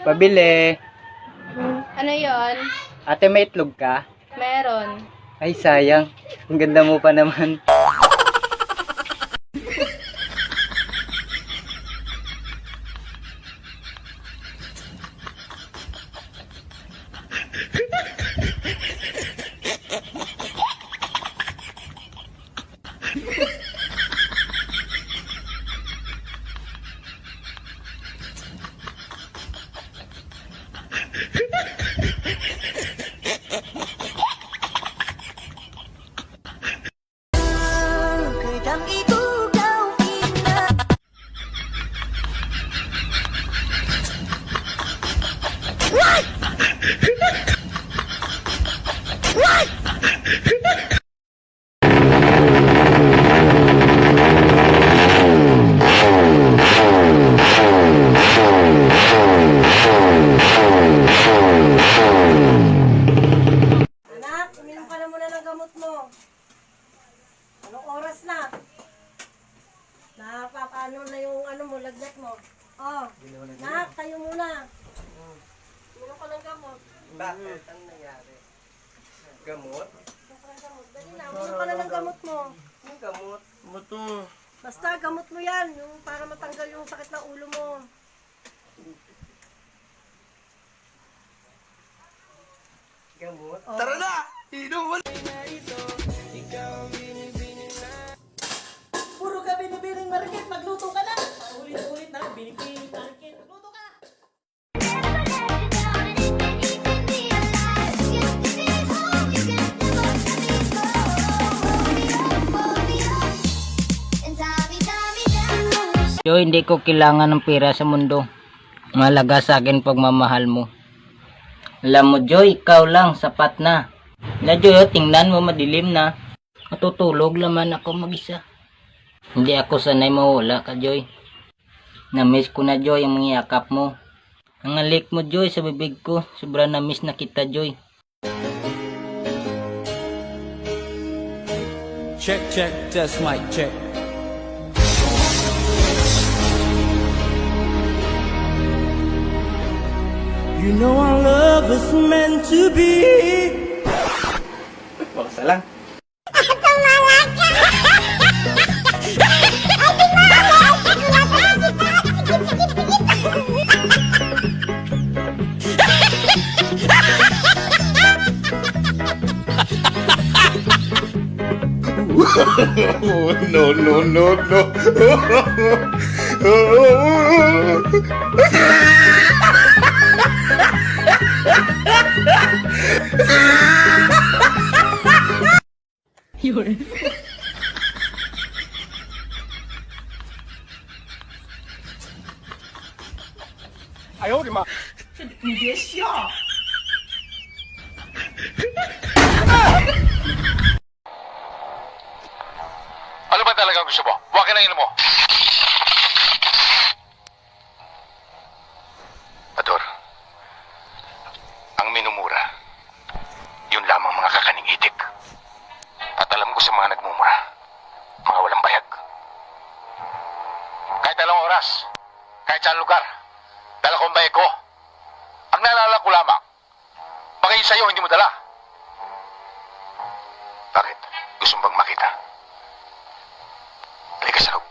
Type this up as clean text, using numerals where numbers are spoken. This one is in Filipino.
Pabili. Ano yon? Ate, may itlog ka? Meron. Ay, sayang. Ang ganda mo pa naman. Anak, uminom ka na muna ng gamot mo. Anong oras na? Napapano na yung lagnat mo. Oh, anak, tayo muna. Uminom ka ng gamot. Bakit? Ang nangyari? Gamot? Uminom ka ng gamot. Dali na, uminom ka na ng gamot mo. Ang gamot? Buto. Basta, gamot mo yan, yung para matanggal yung sakit ng ulo mo. Gamot? Oh. Tara na! Inom mo na! Puro ka binibiling market, magluto ka na. Ulit-ulit na lang, binibiling market. Magluto ka! Joy, hindi ko kailangan ng pera sa mundo. Malaga sa akin pagmamahal mo. Alam mo, Joy, ikaw lang, sapat na. Na, Joy, tingnan mo, madilim na. Matutulog naman ako mag-isa. Hindi ako sanay mawala ka, Joy. Na-miss ko na, Joy, ang mga yakap mo. Ang halik mo, Joy, sa bibig ko. Sobrang na-miss na kita, Joy. Check, check, test mic, check. You know our love is meant to be. Baksa lang. Oh, no, no, no, no. Ano ba talaga gusto mo? Huwag ka na inom mo. Ador, ang minumura, yun lamang mga kakaning itik. At alam ko sa mga nagmumura, mga walang bayag. Kahit anong oras, kahit saan lugar, dala ko ang bayag ko. Ang naalala ko lamang, baka yun sa'yo hindi mo dala. Bakit? Gusto mo bang makita? Halika sa loob.